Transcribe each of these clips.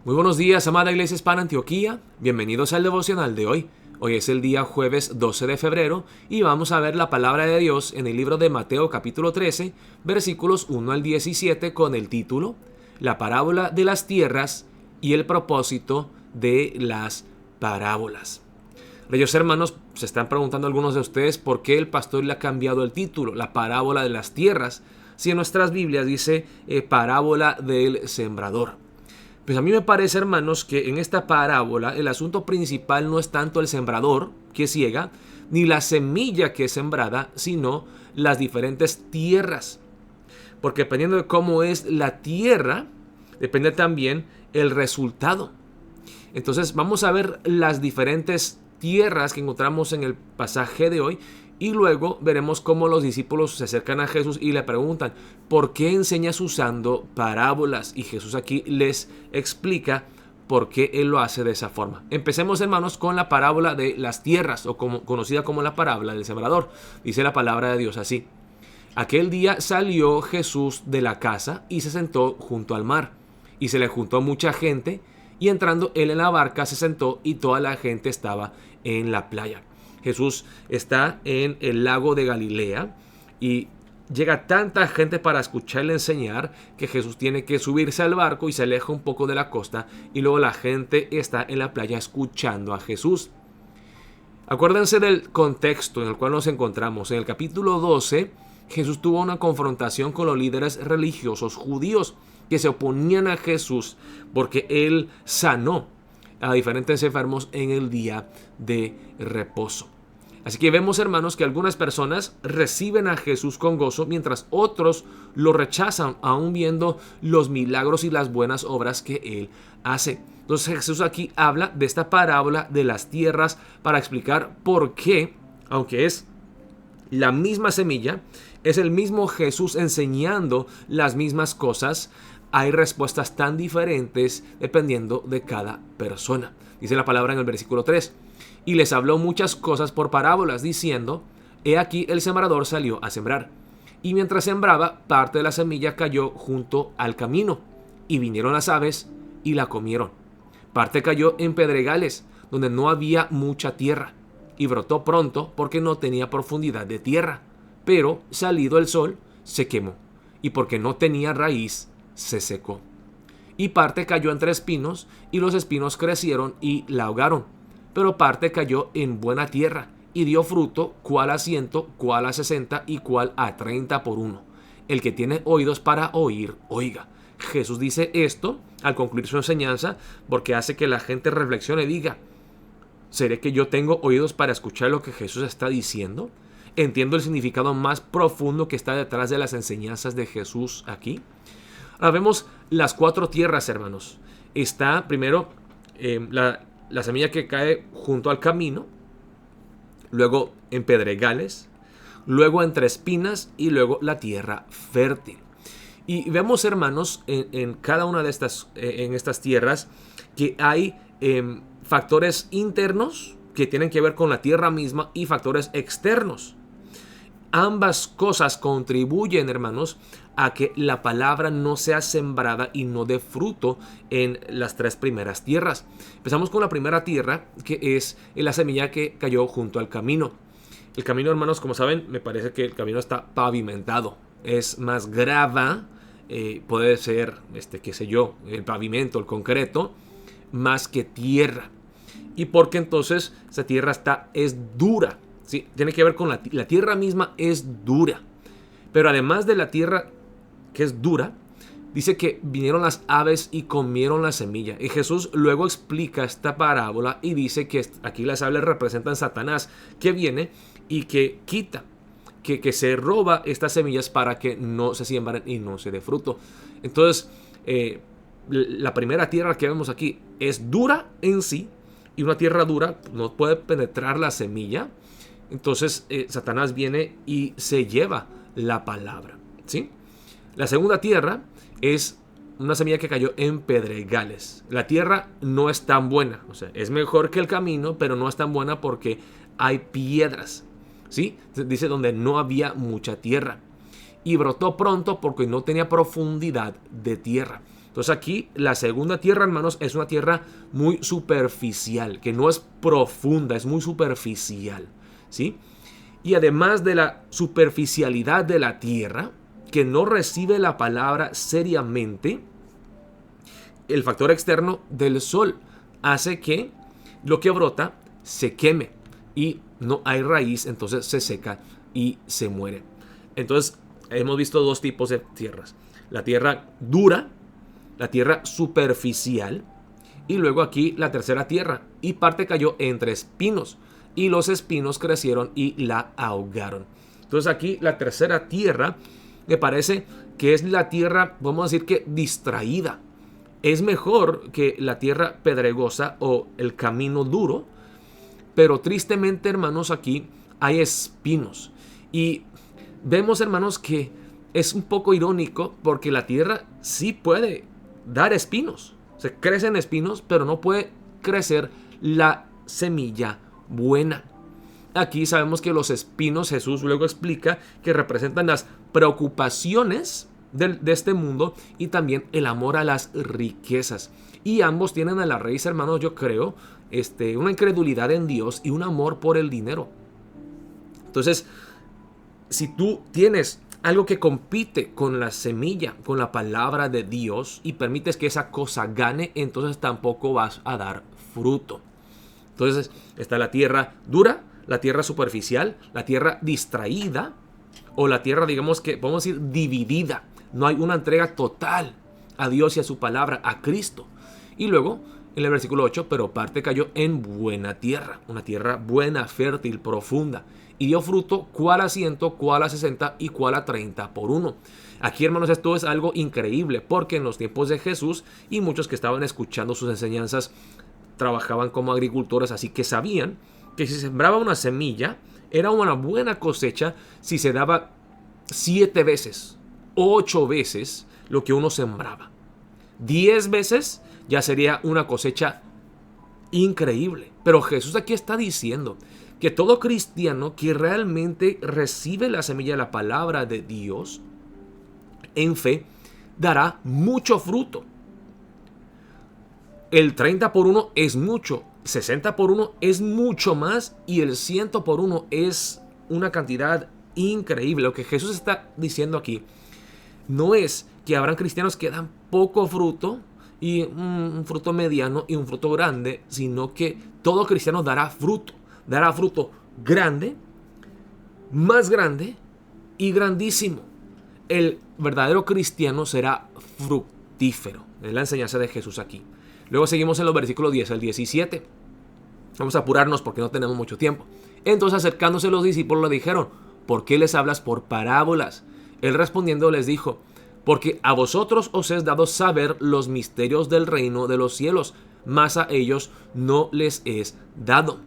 Muy buenos días, amada Iglesia Hispana Antioquía. Bienvenidos al devocional de hoy. Hoy es el día jueves 12 de febrero y vamos a ver la palabra de Dios en el libro de Mateo capítulo 13, versículos 1 al 17 con el título La parábola de las tierras y el propósito de las parábolas. Reyes hermanos, se están preguntando algunos de ustedes por qué el pastor le ha cambiado el título, la parábola de las tierras, si en nuestras Biblias dice parábola del sembrador. Pues a mí me parece, hermanos, que en esta parábola el asunto principal no es tanto el sembrador que ciega, ni la semilla que es sembrada, sino las diferentes tierras. Porque dependiendo de cómo es la tierra, depende también el resultado. Entonces vamos a ver las diferentes tierras que encontramos en el pasaje de hoy y luego veremos cómo los discípulos se acercan a Jesús y le preguntan ¿por qué enseñas usando parábolas? Y Jesús aquí les explica por qué Él lo hace de esa forma. Empecemos, hermanos, con la parábola de las tierras, o conocida como la parábola del sembrador. Dice la palabra de Dios así: Aquel día salió Jesús de la casa y se sentó junto al mar, y se le juntó mucha gente, y entrando él en la barca se sentó y toda la gente estaba en la playa. Jesús está en el lago de Galilea y llega tanta gente para escucharle enseñar que Jesús tiene que subirse al barco y se aleja un poco de la costa y luego la gente está en la playa escuchando a Jesús. Acuérdense del contexto en el cual nos encontramos. En el capítulo 12, Jesús tuvo una confrontación con los líderes religiosos judíos que se oponían a Jesús porque Él sanó a diferentes enfermos en el día de reposo. Así que vemos, hermanos, que algunas personas reciben a Jesús con gozo, mientras otros lo rechazan, aún viendo los milagros y las buenas obras que Él hace. Entonces Jesús aquí habla de esta parábola de las tierras para explicar por qué, aunque es la misma semilla, es el mismo Jesús enseñando las mismas cosas, hay respuestas tan diferentes dependiendo de cada persona. Dice la palabra en el versículo 3. Y les habló muchas cosas por parábolas, diciendo: He aquí el sembrador salió a sembrar. Y mientras sembraba, parte de la semilla cayó junto al camino, y vinieron las aves y la comieron. Parte cayó en pedregales, donde no había mucha tierra, y brotó pronto porque no tenía profundidad de tierra. Pero salido el sol, se quemó, y porque no tenía raíz, se secó. Y parte cayó entre espinos, y los espinos crecieron y la ahogaron. Pero parte cayó en buena tierra, y dio fruto, cuál a 100, cuál a 60 y cuál a 30 por uno. El que tiene oídos para oír, oiga. Jesús dice esto al concluir su enseñanza porque hace que la gente reflexione y diga: ¿seré que yo tengo oídos para escuchar lo que Jesús está diciendo? ¿Entiendo el significado más profundo que está detrás de las enseñanzas de Jesús aquí? Ahora vemos las 4 tierras, hermanos. Está primero la semilla que cae junto al camino, luego en pedregales, luego entre espinas y luego la tierra fértil. Y vemos, hermanos, en cada una de estas tierras que hay factores internos que tienen que ver con la tierra misma y factores externos. Ambas cosas contribuyen, hermanos, a que la palabra no sea sembrada y no dé fruto en las 3 primeras tierras. Empezamos con la primera tierra, que es la semilla que cayó junto al camino. El camino, hermanos, como saben, me parece que el camino está pavimentado. Es más grava, puede ser, qué sé yo, el pavimento, el concreto, más que tierra. Y porque entonces esa tierra es dura. ¿Sí? Tiene que ver con la tierra misma es dura. Pero además de la tierra que es dura, dice que vinieron las aves y comieron la semilla. Y Jesús luego explica esta parábola y dice que aquí las aves representan a Satanás, que viene y que quita, que se roba estas semillas para que no se siembren y no se dé fruto. Entonces, la primera tierra que vemos aquí es dura en sí, y una tierra dura no puede penetrar la semilla. Entonces Satanás viene y se lleva la palabra, ¿sí? La segunda tierra es una semilla que cayó en pedregales. La tierra no es tan buena, o sea, es mejor que el camino, pero no es tan buena porque hay piedras, ¿sí? Dice donde no había mucha tierra. Y brotó pronto porque no tenía profundidad de tierra. Entonces aquí la segunda tierra, hermanos, es una tierra muy superficial, que no es profunda, es muy superficial, ¿sí? Y además de la superficialidad de la tierra, que no recibe la palabra seriamente, el factor externo del sol hace que lo que brota se queme y no hay raíz, entonces se seca y se muere. Entonces hemos visto dos tipos de tierras: la tierra dura, la tierra superficial, y luego aquí la tercera tierra, y parte cayó entre espinos y los espinos crecieron y la ahogaron. Entonces aquí la tercera tierra me parece que es la tierra, vamos a decir que distraída. Es mejor que la tierra pedregosa o el camino duro, pero tristemente, hermanos, aquí hay espinos. Y vemos, hermanos, que es un poco irónico porque la tierra sí puede dar espinos. Se crecen espinos, pero no puede crecer la semilla buena. Aquí sabemos que los espinos, Jesús luego explica que representan las preocupaciones de este mundo y también el amor a las riquezas. Y ambos tienen a la raíz, hermanos, yo creo, una incredulidad en Dios y un amor por el dinero. Entonces, si tú tienes algo que compite con la semilla, con la palabra de Dios, y permites que esa cosa gane, entonces tampoco vas a dar fruto. Entonces está la tierra dura, la tierra superficial, la tierra distraída, o la tierra, digamos que podemos decir, dividida. No hay una entrega total a Dios y a su palabra, a Cristo. Y luego, en el versículo 8, pero parte cayó en buena tierra, una tierra buena, fértil, profunda, y dio fruto, cuál a 100, cuál a 60 y cuál a 30 por uno. Aquí, hermanos, esto es algo increíble, porque en los tiempos de Jesús y muchos que estaban escuchando sus enseñanzas trabajaban como agricultores, así que sabían que si se sembraba una semilla, era una buena cosecha si se daba 7 veces, 8 veces lo que uno sembraba. 10 veces ya sería una cosecha increíble. Pero Jesús aquí está diciendo que todo cristiano que realmente recibe la semilla de la palabra de Dios en fe dará mucho fruto. El 30 por 1 es mucho, 60 por 1 es mucho más y el 100 por 1 es una cantidad increíble. Lo que Jesús está diciendo aquí no es que habrán cristianos que dan poco fruto y un fruto mediano y un fruto grande, sino que todo cristiano dará fruto grande, más grande y grandísimo. El verdadero cristiano será fructífero. Es la enseñanza de Jesús aquí. Luego seguimos en los versículos 10 al 17. Vamos a apurarnos porque no tenemos mucho tiempo. Entonces, acercándose los discípulos, le dijeron: ¿por qué les hablas por parábolas? Él respondiendo les dijo: porque a vosotros os es dado saber los misterios del reino de los cielos, mas a ellos no les es dado.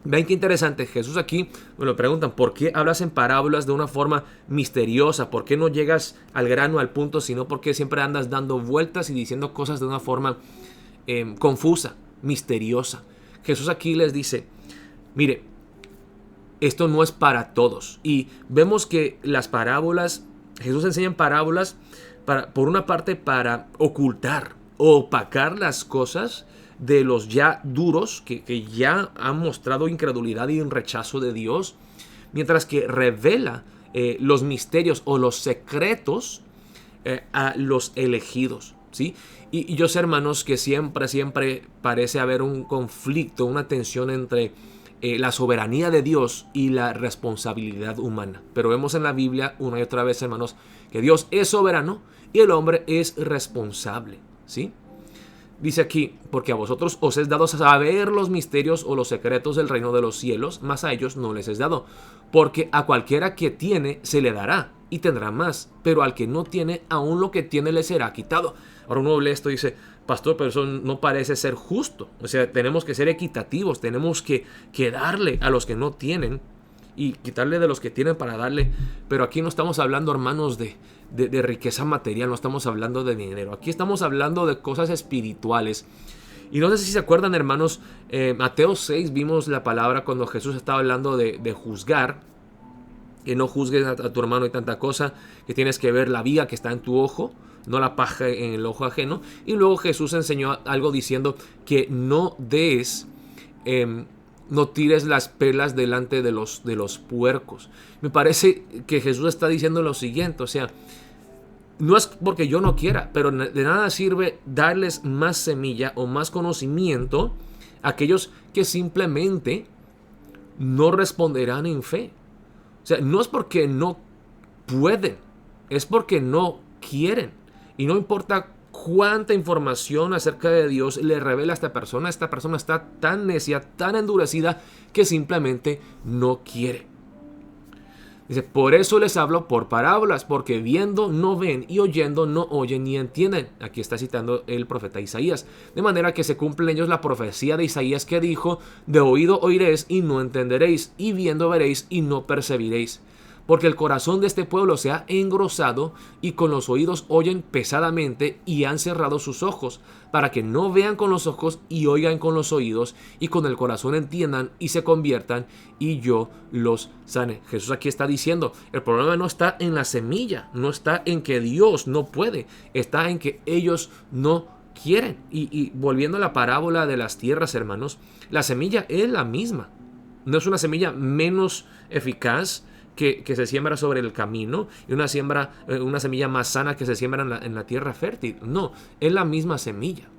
Ven qué interesante. Jesús aquí me lo preguntan: ¿por qué hablas en parábolas de una forma misteriosa? ¿Por qué no llegas al grano, al punto, sino porque siempre andas dando vueltas y diciendo cosas de una forma confusa, misteriosa? Jesús aquí les dice: mire, esto no es para todos. Y vemos que las parábolas, Jesús enseña parábolas por una parte para ocultar o opacar las cosas de los ya duros que ya han mostrado incredulidad y un rechazo de Dios, mientras que revela los misterios o los secretos a los elegidos, ¿sí? Y yo sé, hermanos, que siempre parece haber un conflicto, una tensión entre la soberanía de Dios y la responsabilidad humana. Pero vemos en la Biblia una y otra vez, hermanos, que Dios es soberano y el hombre es responsable, ¿sí? Dice aquí: porque a vosotros os es dado saber los misterios o los secretos del reino de los cielos, mas a ellos no les es dado. Porque a cualquiera que tiene se le dará y tendrá más, pero al que no tiene, aún lo que tiene le será quitado. Ahora uno lee esto y dice: pastor, pero eso no parece ser justo. O sea, tenemos que ser equitativos, tenemos que darle a los que no tienen y quitarle de los que tienen para darle. Pero aquí no estamos hablando, hermanos, de riqueza material, no estamos hablando de dinero. Aquí estamos hablando de cosas espirituales. Y no sé si se acuerdan, hermanos, Mateo 6 vimos la palabra cuando Jesús estaba hablando de juzgar. Que no juzgues a tu hermano y tanta cosa, que tienes que ver la viga que está en tu ojo no la paja en el ojo ajeno. Y luego Jesús enseñó algo diciendo que no tires las pelas delante de los puercos. Me parece que Jesús está diciendo lo siguiente, o sea, no es porque yo no quiera, pero de nada sirve darles más semilla o más conocimiento a aquellos que simplemente no responderán en fe. O sea, no es porque no pueden, es porque no quieren. Y no importa cuánta información acerca de Dios le revela a esta persona está tan necia, tan endurecida, que simplemente no quiere. Dice, por eso les hablo por parábolas, porque viendo no ven y oyendo no oyen ni entienden. Aquí está citando el profeta Isaías. De manera que se cumple en ellos la profecía de Isaías que dijo, de oído oiréis y no entenderéis, y viendo veréis y no percibiréis. Porque el corazón de este pueblo se ha engrosado y con los oídos oyen pesadamente y han cerrado sus ojos, para que no vean con los ojos y oigan con los oídos y con el corazón entiendan y se conviertan y yo los sane. Jesús aquí está diciendo, el problema no está en la semilla, no está en que Dios no puede, está en que ellos no quieren. Y volviendo a la parábola de las tierras, hermanos, la semilla es la misma. No es una semilla menos eficaz que se siembra sobre el camino y una semilla más sana que se siembra en la tierra fértil. No, es la misma semilla.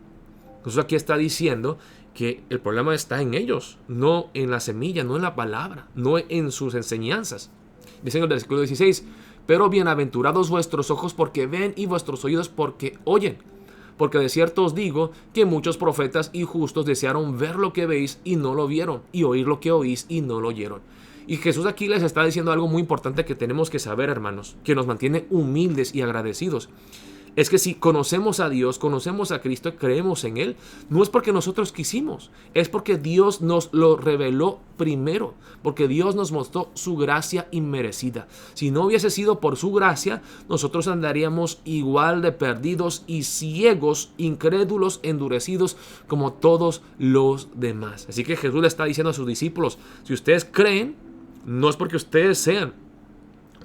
Jesús aquí está diciendo que el problema está en ellos, no en la semilla, no en la palabra, no en sus enseñanzas. Dice en el versículo 16, pero bienaventurados vuestros ojos porque ven y vuestros oídos porque oyen. Porque de cierto os digo que muchos profetas y justos desearon ver lo que veis y no lo vieron, y oír lo que oís y no lo oyeron. Y Jesús aquí les está diciendo algo muy importante que tenemos que saber, hermanos, que nos mantiene humildes y agradecidos. Es que si conocemos a Dios, conocemos a Cristo, creemos en Él, no es porque nosotros quisimos, es porque Dios nos lo reveló primero, porque Dios nos mostró su gracia inmerecida. Si no hubiese sido por su gracia, nosotros andaríamos igual de perdidos y ciegos, incrédulos, endurecidos como todos los demás. Así que Jesús le está diciendo a sus discípulos, si ustedes creen, no es porque ustedes sean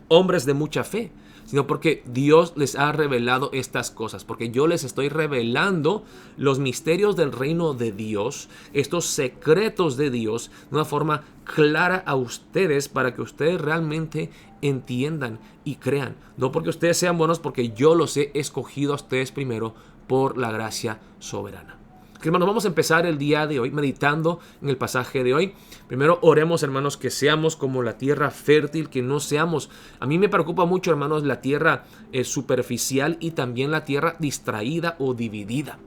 hombres de mucha fe, sino porque Dios les ha revelado estas cosas, porque yo les estoy revelando los misterios del reino de Dios, estos secretos de Dios, de una forma clara a ustedes para que ustedes realmente entiendan y crean. No porque ustedes sean buenos, porque yo los he escogido a ustedes primero por la gracia soberana. Hermanos, vamos a empezar el día de hoy meditando en el pasaje de hoy. Primero oremos, hermanos, que seamos como la tierra fértil, que no seamos. A mí me preocupa mucho, hermanos, la tierra superficial y también la tierra distraída o dividida.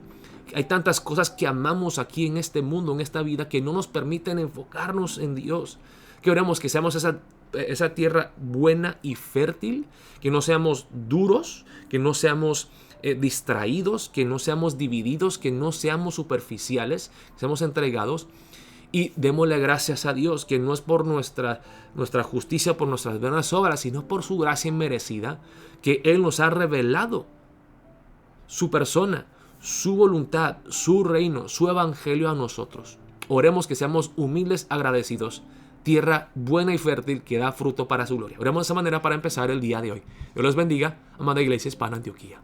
Hay tantas cosas que amamos aquí en este mundo, en esta vida, que no nos permiten enfocarnos en Dios. Que oremos que seamos esa tierra buena y fértil, que no seamos duros, que no seamos distraídos, que no seamos divididos, que no seamos superficiales, que seamos entregados. Y démosle gracias a Dios, que no es por nuestra justicia, por nuestras buenas obras, sino por su gracia inmerecida, que Él nos ha revelado su persona, su voluntad, su reino, su evangelio a nosotros. Oremos que seamos humildes, agradecidos, tierra buena y fértil que da fruto para su gloria. Oremos de esa manera para empezar el día de hoy. Dios los bendiga, amada Iglesia Hispana Antioquía.